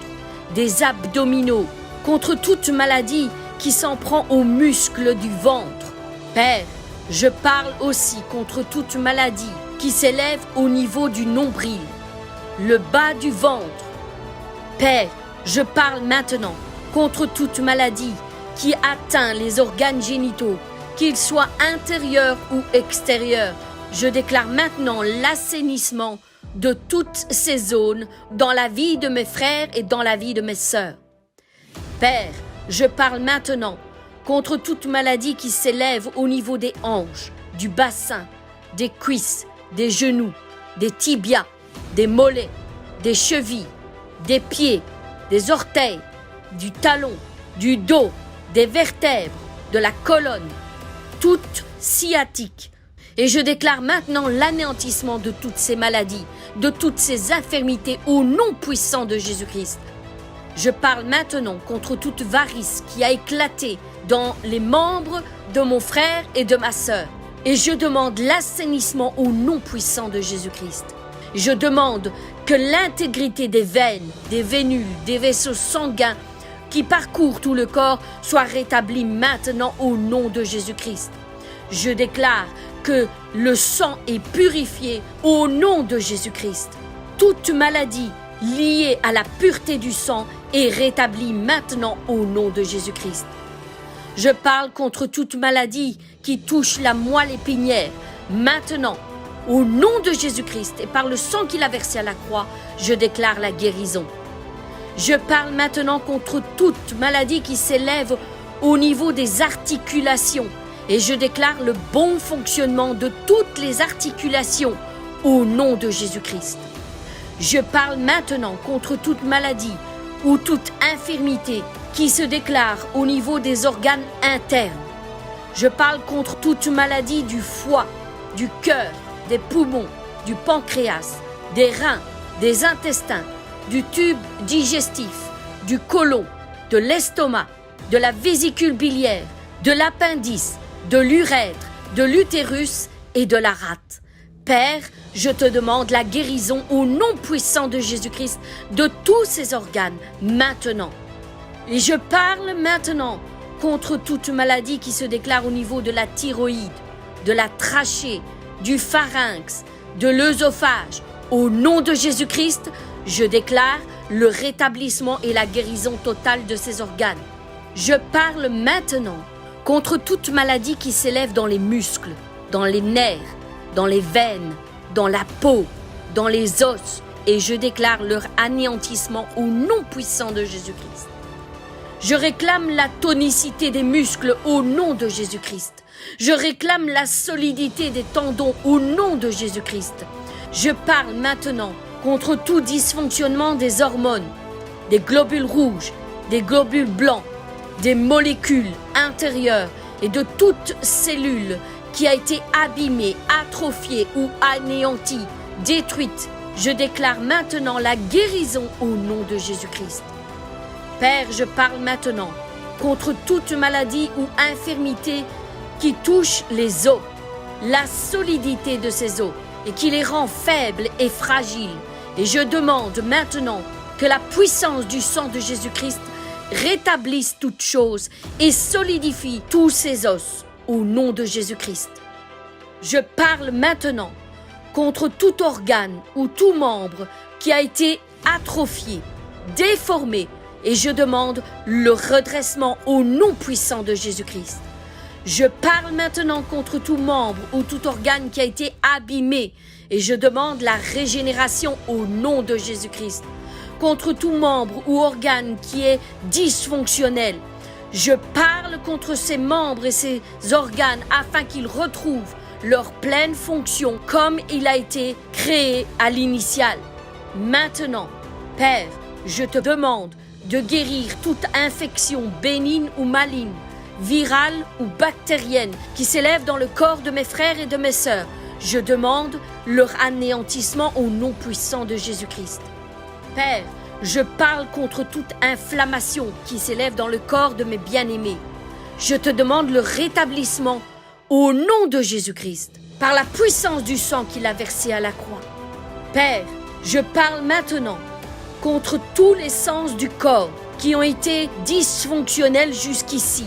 des abdominaux, contre toute maladie qui s'en prend aux muscles du ventre. Père, je parle aussi contre toute maladie qui s'élève au niveau du nombril, le bas du ventre. Père, je parle maintenant contre toute maladie qui atteint les organes génitaux, qu'ils soient intérieurs ou extérieurs. Je déclare maintenant l'assainissement de toutes ces zones dans la vie de mes frères et dans la vie de mes sœurs. Père, je parle maintenant contre toute maladie qui s'élève au niveau des hanches, du bassin, des cuisses, des genoux, des tibias, des mollets, des chevilles, des pieds, des orteils, du talon, du dos, des vertèbres, de la colonne, toute sciatique. Et je déclare maintenant l'anéantissement de toutes ces maladies, de toutes ces infirmités au nom puissant de Jésus-Christ. Je parle maintenant contre toute varice qui a éclaté dans les membres de mon frère et de ma sœur. Et je demande l'assainissement au nom puissant de Jésus-Christ. Je demande que l'intégrité des veines, des vénules, des vaisseaux sanguins qui parcourent tout le corps soit rétablie maintenant au nom de Jésus-Christ. Je déclare que le sang est purifié au nom de Jésus-Christ. Toute maladie liée à la pureté du sang est rétablie maintenant au nom de Jésus-Christ. Je parle contre toute maladie qui touche la moelle épinière. Maintenant, au nom de Jésus-Christ et par le sang qu'il a versé à la croix, je déclare la guérison. Je parle maintenant contre toute maladie qui s'élève au niveau des articulations et je déclare le bon fonctionnement de toutes les articulations au nom de Jésus-Christ. Je parle maintenant contre toute maladie ou toute infirmité qui se déclare au niveau des organes internes. Je parle contre toute maladie du foie, du cœur, des poumons, du pancréas, des reins, des intestins, du tube digestif, du côlon, de l'estomac, de la vésicule biliaire, de l'appendice, de l'urètre, de l'utérus et de la rate. Père, je te demande la guérison au nom puissant de Jésus-Christ de tous ces organes maintenant. Et je parle maintenant contre toute maladie qui se déclare au niveau de la thyroïde, de la trachée, du pharynx, de l'œsophage. Au nom de Jésus-Christ, je déclare le rétablissement et la guérison totale de ces organes. Je parle maintenant contre toute maladie qui s'élève dans les muscles, dans les nerfs, dans les veines, dans la peau, dans les os, et je déclare leur anéantissement au nom puissant de Jésus-Christ. Je réclame la tonicité des muscles au nom de Jésus-Christ. Je réclame la solidité des tendons au nom de Jésus-Christ. Je parle maintenant contre tout dysfonctionnement des hormones, des globules rouges, des globules blancs, des molécules intérieures et de toute cellule qui a été abîmée, atrophiée ou anéantie, détruite. Je déclare maintenant la guérison au nom de Jésus-Christ. Père, je parle maintenant contre toute maladie ou infirmité qui touche les os, la solidité de ces os et qui les rend faibles et fragiles. Et je demande maintenant que la puissance du sang de Jésus-Christ rétablisse toutes choses et solidifie tous ces os au nom de Jésus-Christ. Je parle maintenant contre tout organe ou tout membre qui a été atrophié, déformé, et je demande le redressement au nom puissant de Jésus-Christ. Je parle maintenant contre tout membre ou tout organe qui a été abîmé et je demande la régénération au nom de Jésus-Christ. Contre tout membre ou organe qui est dysfonctionnel, je parle contre ces membres et ces organes afin qu'ils retrouvent leur pleine fonction comme il a été créé à l'initiale. Maintenant, Père, je te demande de guérir toute infection bénigne ou maligne, virale ou bactérienne qui s'élève dans le corps de mes frères et de mes sœurs. Je demande leur anéantissement au nom puissant de Jésus-Christ. Père, je parle contre toute inflammation qui s'élève dans le corps de mes bien-aimés. Je te demande le rétablissement au nom de Jésus-Christ. par la puissance du sang qu'il a versé à la croix. Père, je parle maintenant contre tous les sens du corps qui ont été dysfonctionnels jusqu'ici.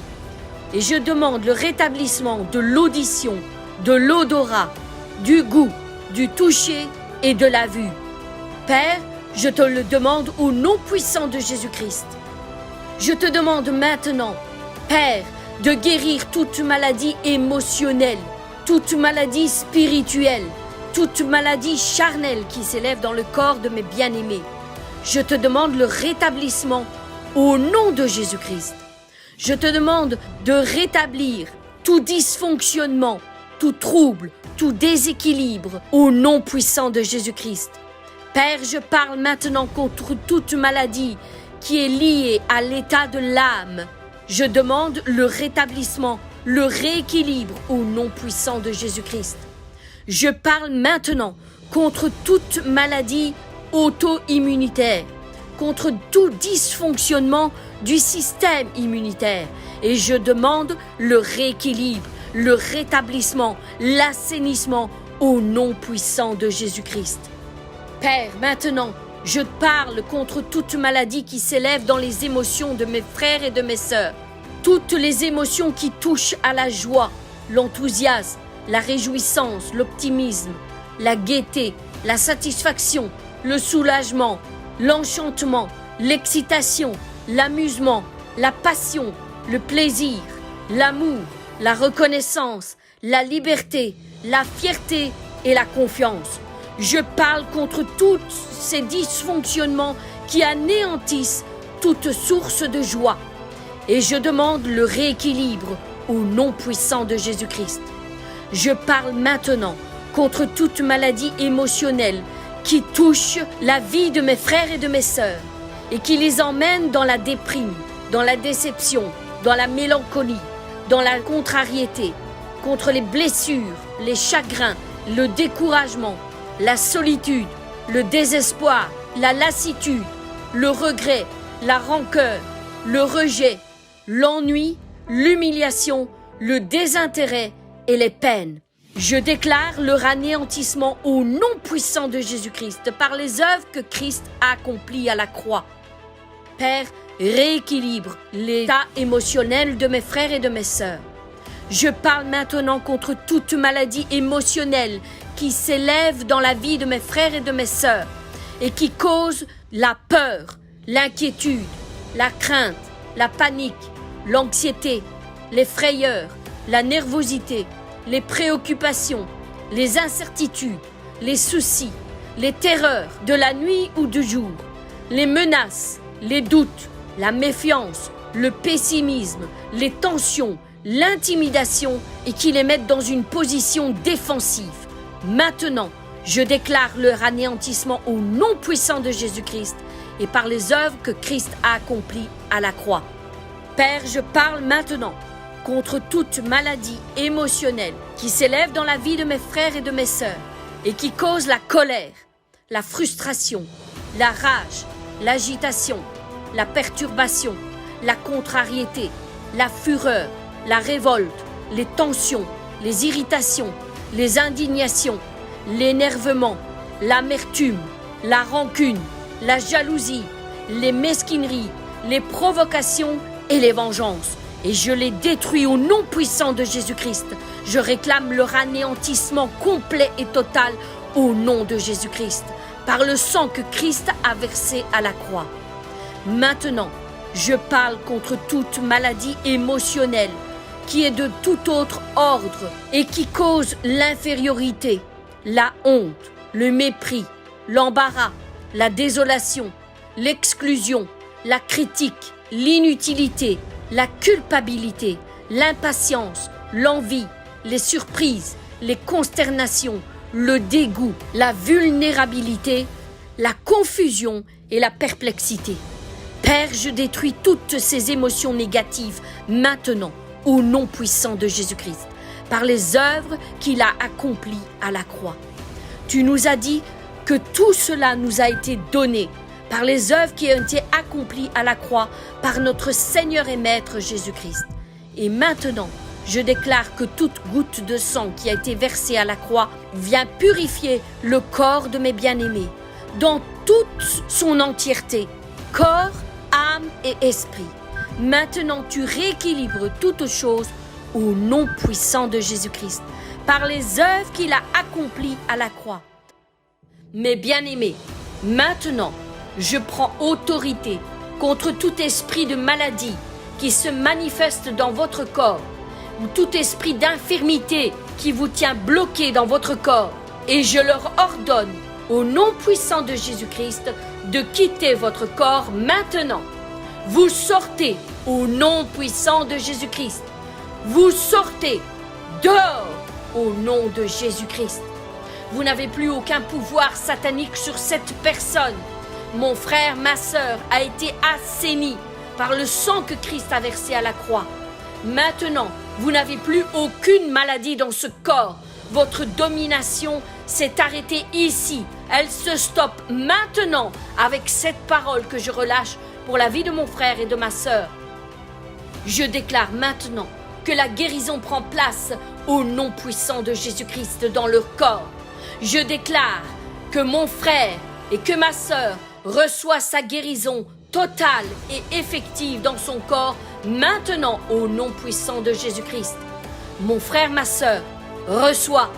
Et je demande le rétablissement de l'audition, de l'odorat, du goût, du toucher et de la vue. Père, je te le demande au nom puissant de Jésus-Christ. Je te demande maintenant, Père, de guérir toute maladie émotionnelle, toute maladie spirituelle, toute maladie charnelle qui s'élève dans le corps de mes bien-aimés. Je te demande le rétablissement au nom de Jésus-Christ. Je te demande de rétablir tout dysfonctionnement, tout trouble, tout déséquilibre au nom puissant de Jésus-Christ. Père, je parle maintenant contre toute maladie qui est liée à l'état de l'âme. Je demande le rétablissement, le rééquilibre au nom puissant de Jésus-Christ. Je parle maintenant contre toute maladie auto-immunitaire, contre tout dysfonctionnement du système immunitaire. Et je demande le rééquilibre, le rétablissement, l'assainissement au nom puissant de Jésus-Christ. Père, maintenant, je parle contre toute maladie qui s'élève dans les émotions de mes frères et de mes sœurs. Toutes les émotions qui touchent à la joie, l'enthousiasme, la réjouissance, l'optimisme, la gaieté, la satisfaction, le soulagement, l'enchantement, l'excitation, l'amusement, la passion, le plaisir, l'amour, la reconnaissance, la liberté, la fierté et la confiance. Je parle contre tous ces dysfonctionnements qui anéantissent toute source de joie. Et je demande le rééquilibre au nom puissant de Jésus-Christ. Je parle maintenant contre toute maladie émotionnelle qui touche la vie de mes frères et de mes sœurs et qui les emmène dans la déprime, dans la déception, dans la mélancolie, dans la contrariété, contre les blessures, les chagrins, le découragement, la solitude, le désespoir, la lassitude, le regret, la rancœur, le rejet, l'ennui, l'humiliation, le désintérêt et les peines. Je déclare leur anéantissement au nom puissant de Jésus-Christ par les œuvres que Christ a accomplies à la croix. Père, rééquilibre l'état émotionnel de mes frères et de mes sœurs. Je parle maintenant contre toute maladie émotionnelle qui s'élève dans la vie de mes frères et de mes sœurs et qui cause la peur, l'inquiétude, la crainte, la panique, l'anxiété, les frayeurs, la nervosité, les préoccupations, les incertitudes, les soucis, les terreurs de la nuit ou du jour, les menaces, les doutes, la méfiance, le pessimisme, les tensions, l'intimidation et qui les mettent dans une position défensive. Maintenant, je déclare leur anéantissement au nom puissant de Jésus-Christ et par les œuvres que Christ a accomplies à la croix. Père, je parle maintenant contre toute maladie émotionnelle qui s'élève dans la vie de mes frères et de mes sœurs et qui cause la colère, la frustration, la rage, l'agitation, la perturbation, la contrariété, la fureur, la révolte, les tensions, les irritations, les indignations, l'énervement, l'amertume, la rancune, la jalousie, les mesquineries, les provocations et les vengeances. Et je les détruis au nom puissant de Jésus-Christ. Je réclame leur anéantissement complet et total au nom de Jésus-Christ, par le sang que Christ a versé à la croix. Maintenant, je parle contre toute maladie émotionnelle qui est de tout autre ordre et qui cause l'infériorité, la honte, le mépris, l'embarras, la désolation, l'exclusion, la critique, l'inutilité, la culpabilité, l'impatience, l'envie, les surprises, les consternations, le dégoût, la vulnérabilité, la confusion et la perplexité. Père, je détruis toutes ces émotions négatives maintenant au nom puissant de Jésus-Christ, par les œuvres qu'il a accomplies à la croix. Tu nous as dit que tout cela nous a été donné par les œuvres qui ont été accomplies à la croix par notre Seigneur et Maître Jésus-Christ. Et maintenant, je déclare que toute goutte de sang qui a été versée à la croix vient purifier le corps de mes bien-aimés dans toute son entièreté, corps, âme et esprit. Maintenant, tu rééquilibres toutes choses au nom puissant de Jésus-Christ, par les œuvres qu'il a accomplies à la croix. Mes bien-aimés, maintenant, je prends autorité contre tout esprit de maladie qui se manifeste dans votre corps, ou tout esprit d'infirmité qui vous tient bloqué dans votre corps, et je leur ordonne, au nom puissant de Jésus-Christ, de quitter votre corps maintenant. Vous sortez au nom puissant de Jésus-Christ. Vous sortez dehors au nom de Jésus-Christ. Vous n'avez plus aucun pouvoir satanique sur cette personne. Mon frère, ma sœur a été assaini par le sang que Christ a versé à la croix. Maintenant, vous n'avez plus aucune maladie dans ce corps. Votre domination s'est arrêtée ici. Elle se stoppe maintenant avec cette parole que je relâche pour la vie de mon frère et de ma sœur. Je déclare maintenant que la guérison prend place au nom puissant de Jésus-Christ dans leur corps. Je déclare que mon frère et que ma sœur reçoit sa guérison totale et effective dans son corps maintenant au nom puissant de Jésus-Christ. Mon frère, ma sœur, reçois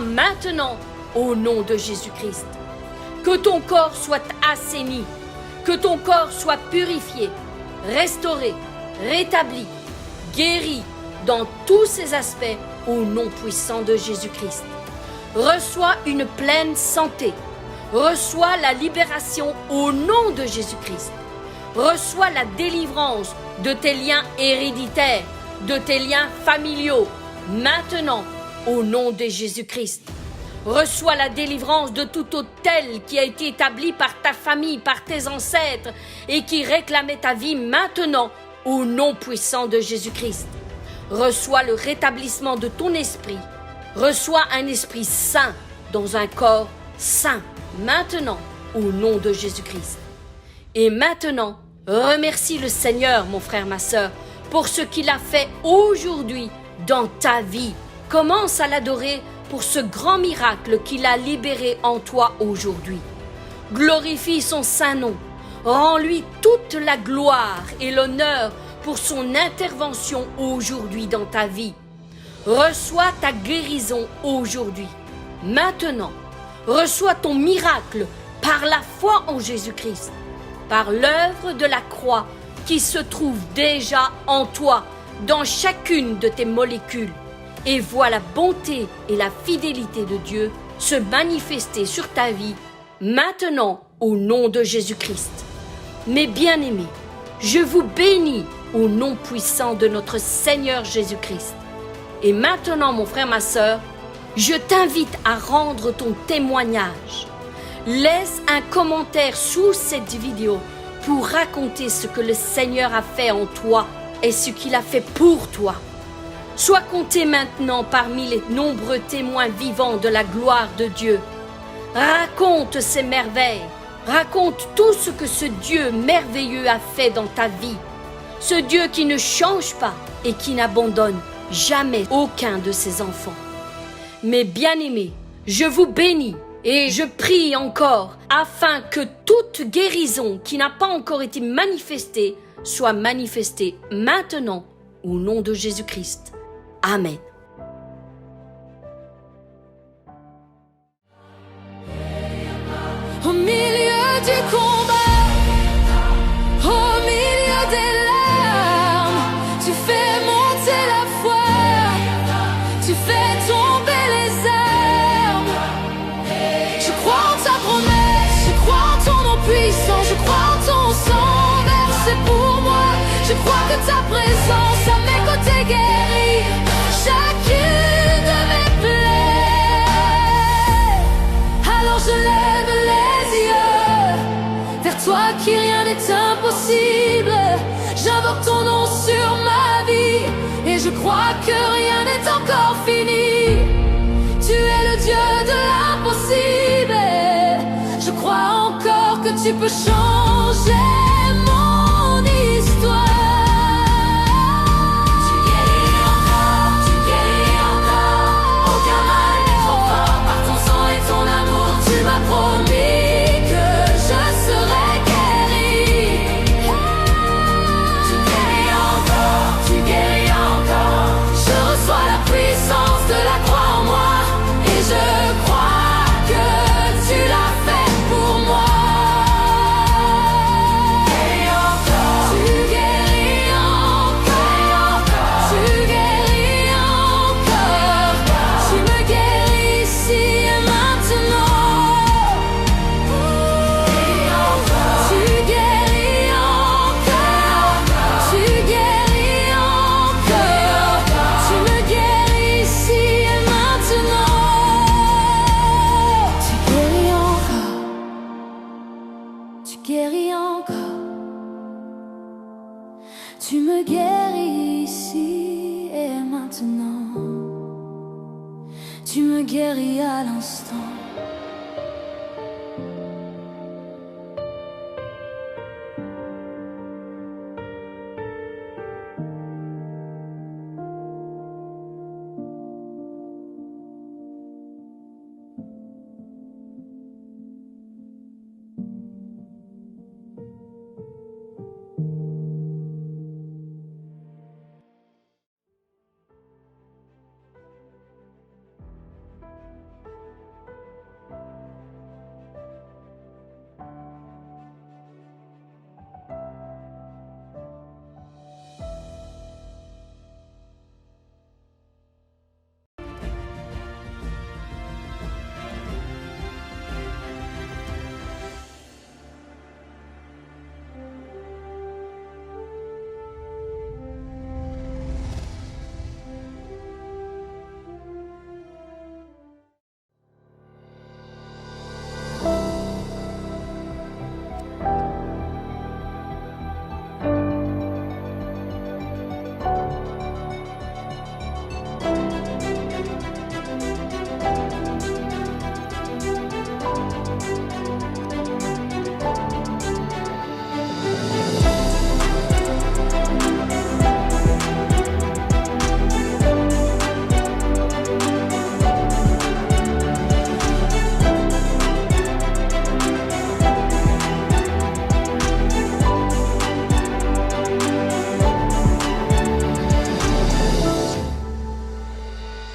maintenant au nom de Jésus-Christ. Que ton corps soit assaini, que ton corps soit purifié, restauré, rétabli, guéri dans tous ses aspects au nom puissant de Jésus-Christ. Reçois une pleine santé. Reçois la libération au nom de Jésus-Christ. Reçois la délivrance de tes liens héréditaires, de tes liens familiaux, maintenant au nom de Jésus-Christ. Reçois la délivrance de tout autel qui a été établi par ta famille, par tes ancêtres et qui réclamait ta vie maintenant au nom puissant de Jésus-Christ. Reçois le rétablissement de ton esprit. Reçois un esprit saint dans un corps saint maintenant au nom de Jésus-Christ. Et maintenant, remercie le Seigneur, mon frère, ma sœur, pour ce qu'il a fait aujourd'hui dans ta vie. Commence à l'adorer pour ce grand miracle qu'il a libéré en toi aujourd'hui. Glorifie son saint nom. Rends-lui toute la gloire et l'honneur pour son intervention aujourd'hui dans ta vie. Reçois ta guérison aujourd'hui. Maintenant, reçois ton miracle par la foi en Jésus-Christ, par l'œuvre de la croix qui se trouve déjà en toi, dans chacune de tes molécules. Et vois la bonté et la fidélité de Dieu se manifester sur ta vie maintenant au nom de Jésus-Christ. Mes bien-aimés, je vous bénis au nom puissant de notre Seigneur Jésus-Christ. Et maintenant, mon frère, ma sœur, je t'invite à rendre ton témoignage. Laisse un commentaire sous cette vidéo pour raconter ce que le Seigneur a fait en toi et ce qu'il a fait pour toi. Sois compté maintenant parmi les nombreux témoins vivants de la gloire de Dieu. Raconte ses merveilles. Raconte tout ce que ce Dieu merveilleux a fait dans ta vie. Ce Dieu qui ne change pas et qui n'abandonne jamais aucun de ses enfants. Mes bien-aimés, je vous bénis et je prie encore afin que toute guérison qui n'a pas encore été manifestée soit manifestée maintenant au nom de Jésus-Christ. Amen. Au milieu du combat, au milieu des larmes, tu fais monter la foi, tu fais tomber les armes. Je crois en ta promesse, je crois en ton nom puissant, je crois en ton sang versé pour moi. Je crois que ta présence à mes côtés guérit chacune de mes plaies. Alors je lève les yeux vers toi qui rien n'est impossible. J'invoque ton nom sur ma vie et je crois que rien n'est encore fini. Tu es le Dieu de l'impossible. Je crois encore que tu peux changer mon histoire. tu me guéris à l'instant.